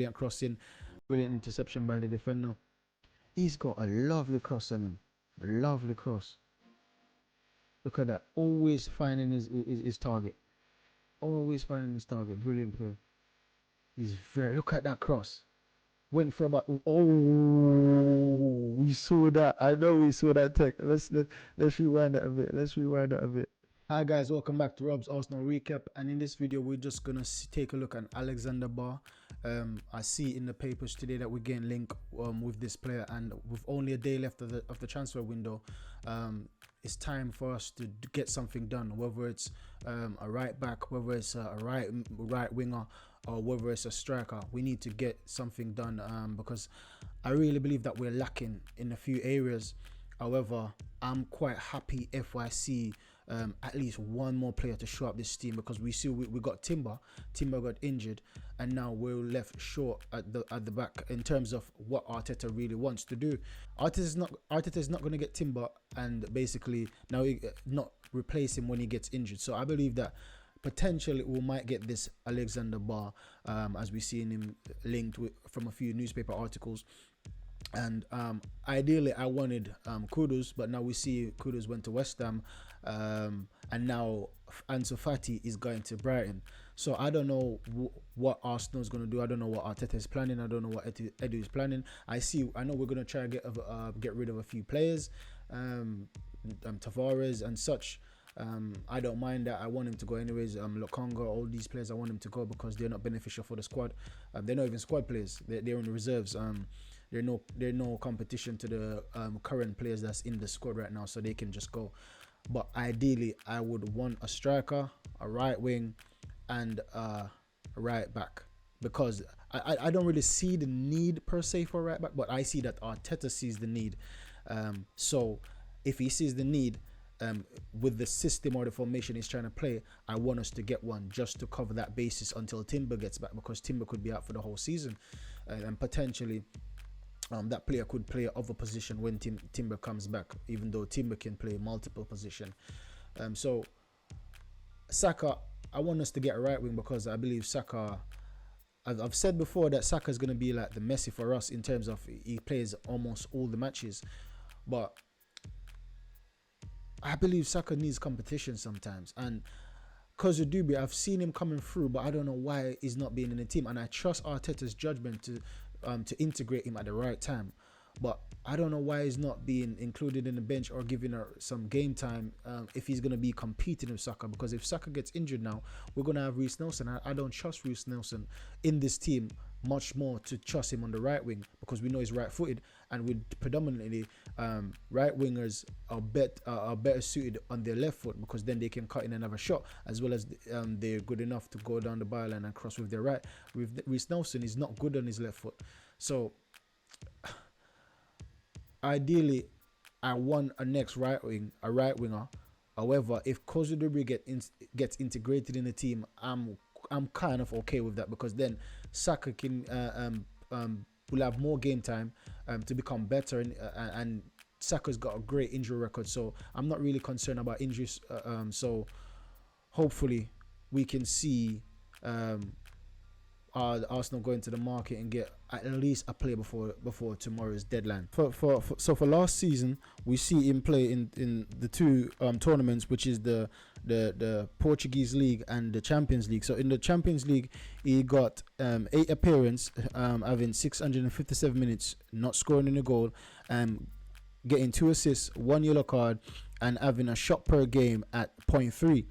brilliant crossing, brilliant interception by the defender. He's got a lovely cross on him. A lovely cross. Look at that. Always finding his target. Always finding his target. Brilliant play. He's very. Look at that cross. Went for about. Oh, we saw that. I know we saw that tech. Let's rewind that a bit. Let's rewind that a bit. Hi guys, welcome back to Rob's Arsenal recap, and in this video we're just gonna take a look at Alexander Barr. I see in the papers today that we're getting linked with this player, and with only a day left of the transfer window, it's time for us to get something done, whether it's a right back, whether it's a right winger, or whether it's a striker. We need to get something done because I really believe that we're lacking in a few areas. However, I'm quite happy if I see at least one more player to show up this team, because we see we got Timber got injured, and now we're left short at the back in terms of what Arteta really wants to do. Arteta is not going to get Timber and basically now not replace him when he gets injured. So I believe that potentially we might get this Alexander Barr, as we see him linked from a few newspaper articles. And ideally I wanted Kudus, but now we see Kudus went to West Ham, and now Ansu Fati is going to Brighton. So I don't know what Arsenal is going to do. I don't know what Arteta is planning. I don't know what Edu is planning. I know we're going to try to get rid of a few players, Tavares and such. I don't mind that. I want him to go anyways. Lokonga, all these players, I want him to go because they're not beneficial for the squad. They're not even squad players. They're in the reserves. They're no competition to the current players that's in the squad right now, so they can just go. But ideally, I would want a striker, a right wing, and a right back, because I don't really see the need per se for a right back, but I see that Arteta sees the need. So if he sees the need, with the system or the formation he's trying to play, I want us to get one just to cover that basis until Timber gets back, because Timber could be out for the whole season, and potentially that player could play other position when Timber comes back, even though Timber can play multiple position. So Saka, I want us to get a right wing, because I believe Saka, I've said before that Saka is going to be like the Messi for us in terms of he plays almost all the matches, but I believe Saka needs competition sometimes. And Kozudube, I've seen him coming through, but I don't know why he's not being in the team, and I trust Arteta's judgment to integrate him at the right time, but I don't know why he's not being included in the bench or giving her some game time if he's going to be competing with Saka. Because if Saka gets injured now, we're going to have Reece Nelson. I don't trust Reece Nelson in this team much more to trust him on the right wing, because we know he's right footed, and with predominantly right wingers are better suited on their left foot, because then they can cut in another shot, as well as they're good enough to go down the byline and cross with their right. With Reece Nelson, he's not good on his left foot. So ideally I want a next right winger. However, if Kozudube gets integrated in the team, I'm kind of okay with that, because then Saka can will have more game time to become better, and Saka's got a great injury record, so I'm not really concerned about injuries. So hopefully we can see Arsenal go into the market and get at least a player before tomorrow's deadline. So for last season, we see him play in the two tournaments, which is the Portuguese League and the Champions League. So in the Champions League, he got 8 appearances, having 657 minutes, not scoring in a goal, getting 2 assists, 1 yellow card, and having a shot per game at 0.3.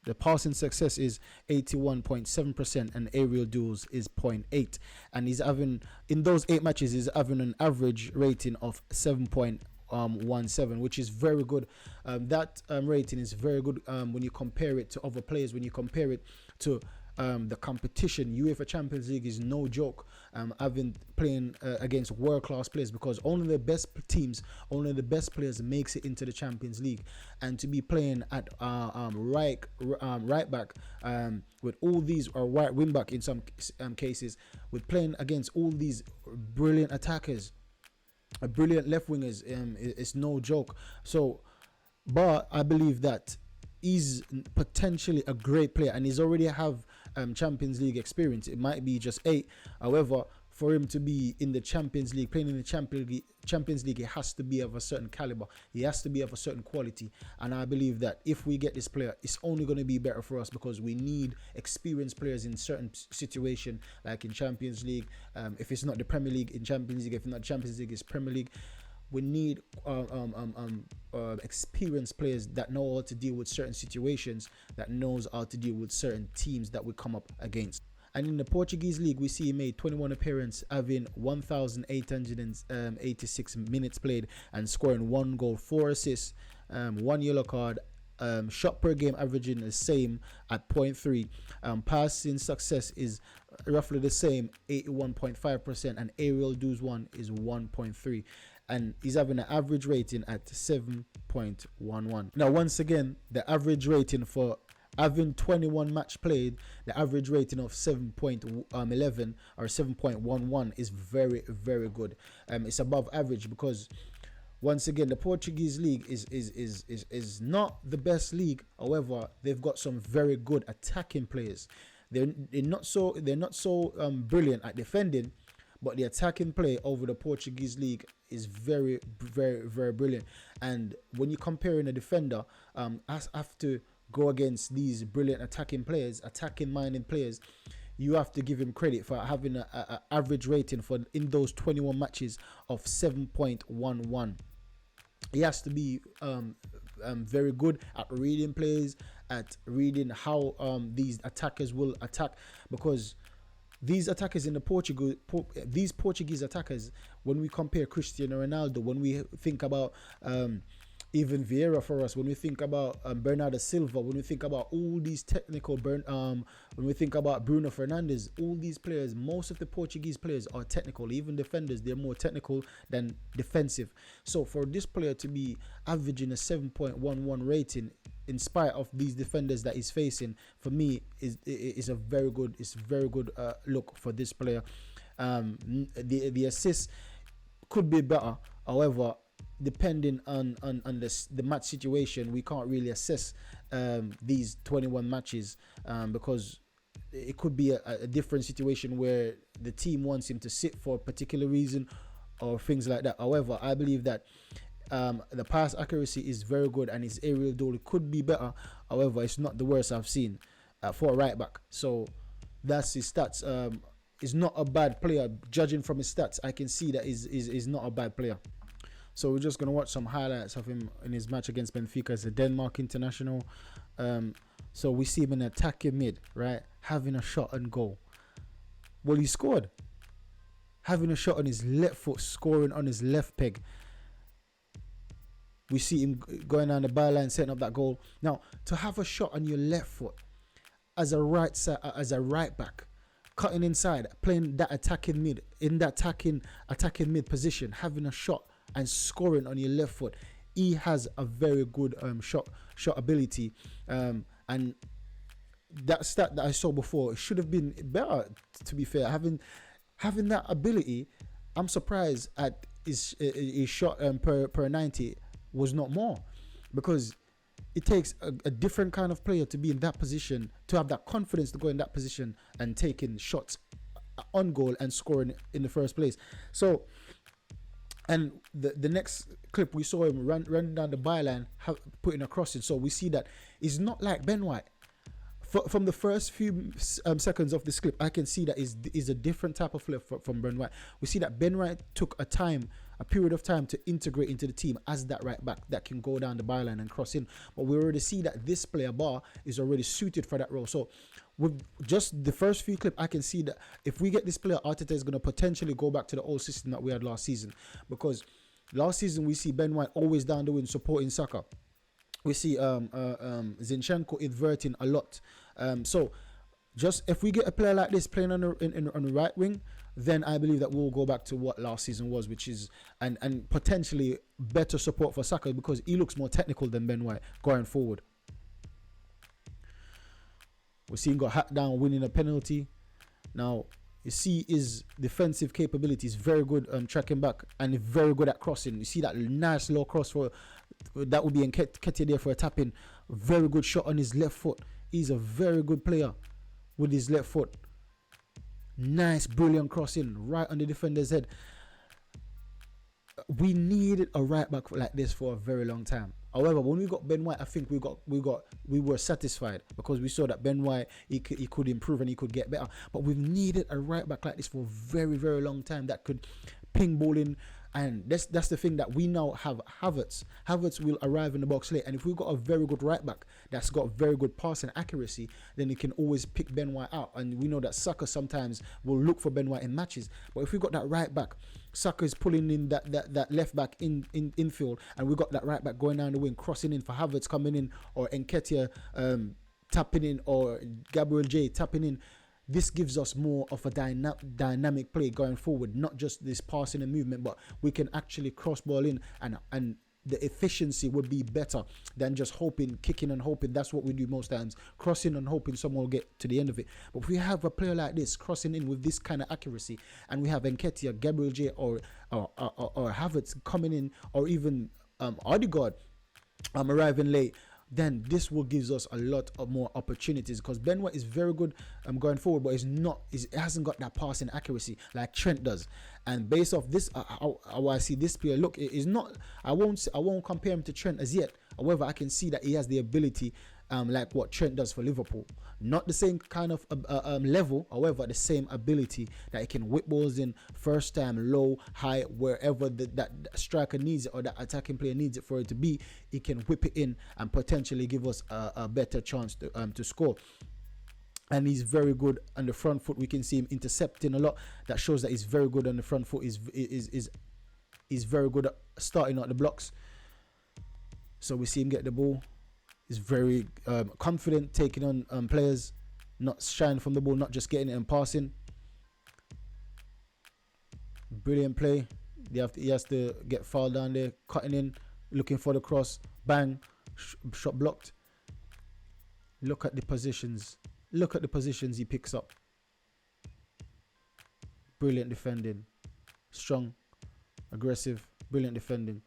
The passing success is 81.7%, and aerial duels is 0.8. And he's having, in those 8 matches, he's having an average rating of 7.17, which is very good. That rating is very good when you compare it to other players. When you compare it to the competition, UEFA Champions League is no joke. I've been playing against world-class players, because only the best teams, only the best players makes it into the Champions League. And to be playing at right back with all these, or right wing back in some cases, with playing against all these brilliant attackers, brilliant left wingers, it's no joke. So, but I believe that he's potentially a great player, and he's already have Champions League experience. It might be just 8. However, for him to be in the Champions League, playing in the Champions League, it has to be of a certain caliber. He has to be of a certain quality. And I believe that if we get this player, it's only going to be better for us, because we need experienced players in certain situations, like in Champions League. If it's not the Premier League, in Champions League. If not Champions League, it's Premier League. We need experienced players that know how to deal with certain situations, that knows how to deal with certain teams that we come up against. And in the Portuguese league, we see he made 21 appearances, having 1,886 minutes played and scoring 1 goal, 4 assists, 1 yellow card. Shot per game averaging the same at 0.3. Passing success is roughly the same, 81.5%, and aerial duels won is 1.3. And he's having an average rating at 7.11. Now, once again, the average rating for having 21 match played, the average rating of 7.11 or 7.11 is very, very good. It's above average, because once again, the Portuguese league is not the best league. However, they've got some very good attacking players. They're not so brilliant at defending, but the attacking play over the Portuguese league is very, very, very brilliant. And when you're comparing a defender, have to go against these brilliant attacking players, attacking-minded players, you have to give him credit for having an average rating for in those 21 matches of 7.11. He has to be very good at reading plays, at reading how these attackers will attack, because these attackers in the these Portuguese attackers, when we compare Cristiano Ronaldo, when we think about even Vieira for us, when we think about Bernardo Silva, when we think about all these technical when we think about Bruno Fernandes, all these players, most of the Portuguese players are technical. Even defenders, they're more technical than defensive. So for this player to be averaging a 7.11 rating in spite of these defenders that he's facing, for me is a very good look for this player. The assists could be better. However, depending on the match situation, we can't really assess these 21 matches, because it could be a different situation where the team wants him to sit for a particular reason or things like that. However, I believe that the pass accuracy is very good, and his aerial duel could be better. However, it's not the worst I've seen for a right back. So that's his stats. He's not a bad player. Judging from his stats, I can see that he's not a bad player. So we're just going to watch some highlights of him in his match against Benfica as a Denmark international. So we see him in attacking mid, right? Having a shot and goal. Well, he scored. Having a shot on his left foot, scoring on his left peg. We see him going down the byline, setting up that goal. Now, to have a shot on your left foot as a right back, cutting inside, playing that attacking mid, in that attacking mid position, having a shot and scoring on your left foot, he has a very good shot ability, and that stat that I saw before, it should have been better, to be fair. Having that ability, I'm surprised at his shot per 90 was not more, because it takes a different kind of player to be in that position, to have that confidence to go in that position and taking shots on goal and scoring in the first place. So, and the next clip, we saw him run down the byline, putting a crossing. So we see that it's not like Ben White. From the first few seconds of this clip, I can see that is a different type of player from Ben White. We see that Ben White took a period of time to integrate into the team as that right back that can go down the byline and cross in. But we already see that this player Bar is already suited for that role. So with just the first few clips, I can see that if we get this player, Arteta is going to potentially go back to the old system that we had last season. Because last season we see Ben White always down the wing supporting Saka. We see Zinchenko inverting a lot. So just if we get a player like this playing on the right wing, then I believe that we'll go back to what last season was, which is and potentially better support for Saka, because he looks more technical than Ben White going forward. We see him got hacked down, winning a penalty. Now you see his defensive capabilities, very good tracking back and very good at crossing. You see that nice low cross that would be Nketiah there for a tap in. Very good shot on his left foot. He's a very good player. with his left foot. Nice, brilliant crossing right on the defender's head. We needed a right back like this for a very long time. However, when we got Ben White, I think we were satisfied because we saw that Ben White he could improve and he could get better. But we've needed a right back like this for a very, very long time that could ping ball in. And that's the thing that we now have. Havertz will arrive in the box late, and if we've got a very good right back that's got very good passing accuracy, then he can always pick Ben White out. And we know that Saka sometimes will look for Ben White in matches. But if we got that right back, Saka is pulling in that left back infield, and we got that right back going down the wing, crossing in for Havertz coming in, or Nketiah tapping in, or Gabriel J tapping in. This gives us more of a dynamic play going forward, not just this passing and movement, but we can actually cross ball in, and the efficiency would be better than just hoping, kicking and hoping. That's what we do most times, crossing and hoping someone will get to the end of it. But if we have a player like this crossing in with this kind of accuracy, and we have Nketiah, Gabriel J, or Havertz coming in, or even Odegaard arriving late, then this will give us a lot of more opportunities, because Ben White is very good going forward, but it hasn't got that passing accuracy like Trent does. And based off this, how I see this player, look, it is not. I won't compare him to Trent as yet. However, I can see that he has the ability, like what Trent does for Liverpool. Not the same kind of level, however, the same ability that he can whip balls in first time, low, high, wherever that striker needs it or that attacking player needs it for it to be. He can whip it in and potentially give us a better chance to score. And he's very good on the front foot. We can see him intercepting a lot. That shows that he's very good on the front foot. He's very good at starting out the blocks. So we see him get the ball. He's very confident taking on players, not shying from the ball, not just getting it and passing. Brilliant play. He has to get fouled down there, cutting in, looking for the cross. Bang, shot blocked. Look at the positions. Look at the positions he picks up. Brilliant defending. Strong, aggressive, brilliant defending.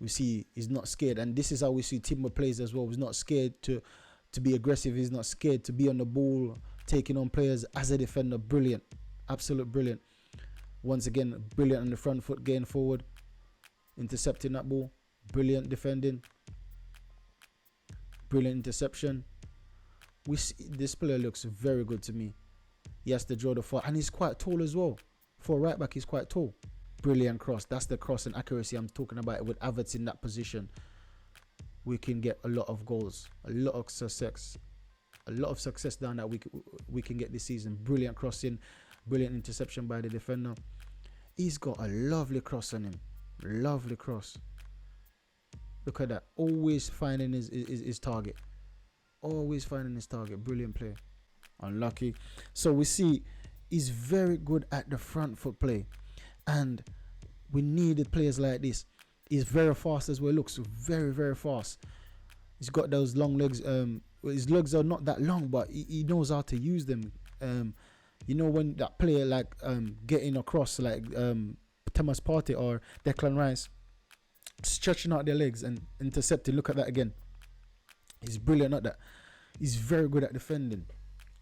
We see he's not scared, and this is how we see Timber plays as well. He's not scared to be aggressive. He's not scared to be on the ball, taking on players as a defender. Brilliant, absolute brilliant. Once again, brilliant on the front foot, getting forward, intercepting that ball. Brilliant defending. Brilliant interception. We see this player looks very good to me. He has to draw the foul, and he's quite tall as well. For a right back, he's quite tall. Brilliant cross. That's the cross and accuracy I'm talking about. With Havertz in that position, we can get a lot of goals, a lot of success down that we can get this season. Brilliant crossing, brilliant interception by the defender. He's got a lovely cross on him. Lovely cross. Look at that. Always finding his target. Always finding his target. Brilliant play. Unlucky. So we see he's very good at the front foot play. And we needed players like this. He's very fast as well. Looks very, very fast. He's got those long legs. His legs are not that long, but he knows how to use them. You know, when that player like getting across, like Thomas Partey or Declan Rice, stretching out their legs and intercepting. Look at that again. He's brilliant at that. He's very good at defending.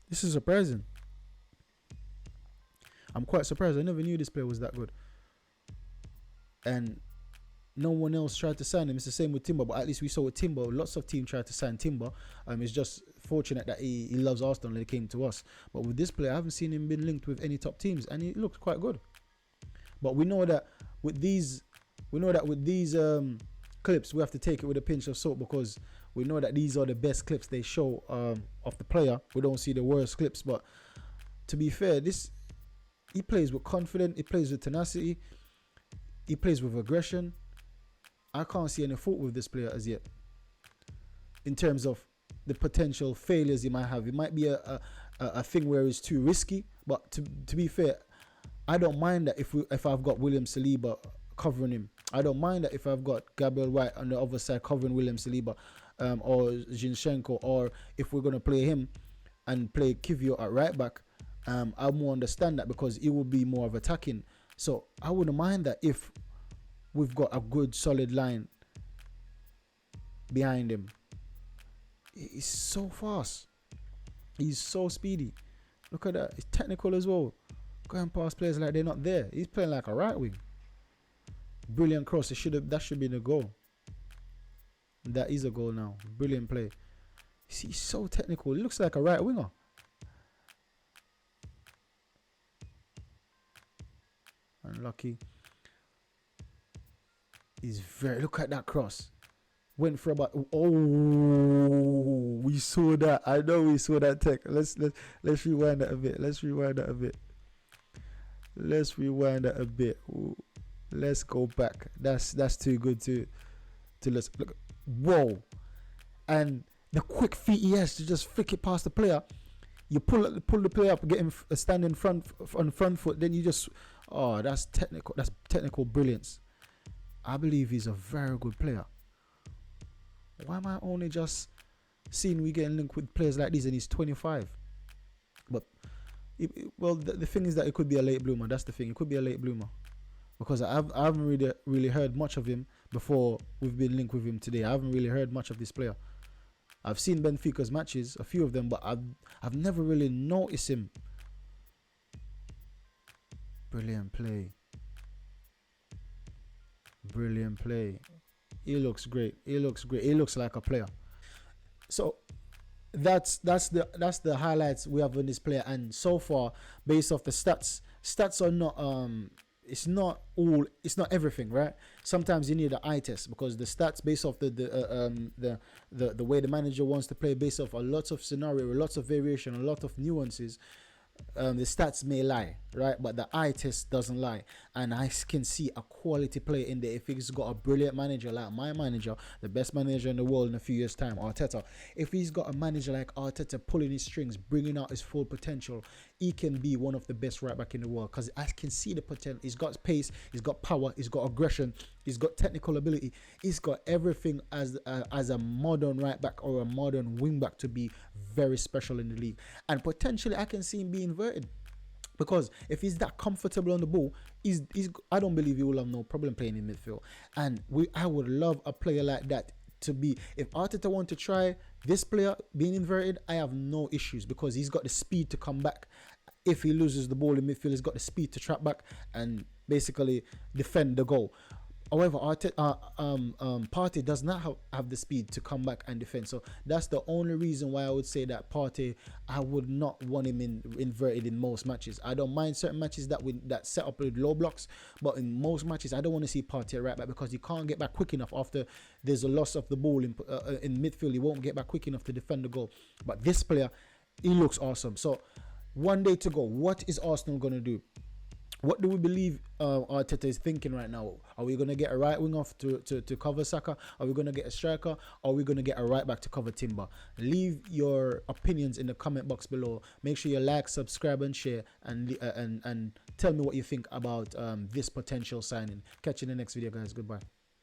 This is surprising. I'm quite surprised. I never knew this player was that good. And no one else tried to sign him. It's the same with Timber, but at least we saw with Timber, lots of teams tried to sign Timber. It's just fortunate that he loves Arsenal and he came to us. But with this player, I haven't seen him been linked with any top teams, and he looks quite good. But we know that with these clips, we have to take it with a pinch of salt, because we know that these are the best clips they show of the player. We don't see the worst clips, but to be fair, he plays with confidence, he plays with tenacity, he plays with aggression. I can't see any fault with this player as yet. In terms of the potential failures he might have, it might be a thing where it's too risky. But to be fair, I don't mind that if I've got William Saliba covering him. I don't mind that if I've got Gabriel White on the other side covering William Saliba, or Zinchenko, or if we're gonna play him and play Kivio at right back. I more understand that, because it will be more of attacking. So I wouldn't mind that if we've got a good solid line behind him. He's so fast. He's so speedy. Look at that. He's technical as well. Going past players like they're not there. He's playing like a right wing. Brilliant cross. That should be the goal. That is a goal now. Brilliant play. He's so technical. He looks like a right winger. Unlucky. He's very. Look at that cross. Went for about. Oh, we saw that. I know we saw that tech. Let's rewind that a bit. Let's rewind that a bit. Ooh. Let's go back. That's too good to let's look. Whoa. And the quick feet he has to just flick it past the player. You pull the player up, get him standing on front foot. Then you just, that's technical. That's technical brilliance. I believe he's a very good player. Why am I only just seeing we getting linked with players like this and he's 25? But the thing is that it could be a late bloomer. That's the thing. It could be a late bloomer. Because I haven't really heard much of him before we've been linked with him today. I haven't really heard much of this player. I've seen Benfica's matches, a few of them, but I've never really noticed him. Brilliant play. Brilliant play. He looks great. He looks like a player. So that's the highlights we have on this player. And so far, based off the stats are not it's not everything, right? Sometimes you need an eye test because the stats based off the way the manager wants to play, based off a lot of scenario, lots of variation, a lot of nuances. The stats may lie, right? But the eye test doesn't lie, and I can see a quality player in there. If he's got a brilliant manager like my manager, the best manager in the world in a few years' time, Arteta. If he's got a manager like Arteta pulling his strings, bringing out his full potential, he can be one of the best right back in the world because I can see the potential. He's got pace, he's got power, he's got aggression, he's got technical ability, he's got everything as a modern right back or a modern wing back to be very special in the league. And potentially I can see him being inverted, because if he's that comfortable on the ball, I don't believe he will have no problem playing in midfield. And I would love a player like that to be. If Arteta want to try this player being inverted, I have no issues because he's got the speed to come back. If he loses the ball in midfield, he's got the speed to trap back and basically defend the goal. However, Partey does not have the speed to come back and defend. So that's the only reason why I would say that Partey, I would not want him inverted in most matches. I don't mind certain matches that set up with low blocks, but in most matches, I don't want to see Partey right back because he can't get back quick enough after there's a loss of the ball in midfield. He won't get back quick enough to defend the goal. But this player, he looks awesome. So one day to go. What is Arsenal going to do? What do we believe Arteta is thinking right now? Are we going to get a right wing off to cover Saka? Are we going to get a striker? Or are we going to get a right back to cover Timber? Leave your opinions in the comment box below. Make sure you like, subscribe, and share. And tell me what you think about this potential signing. Catch you in the next video, guys. Goodbye.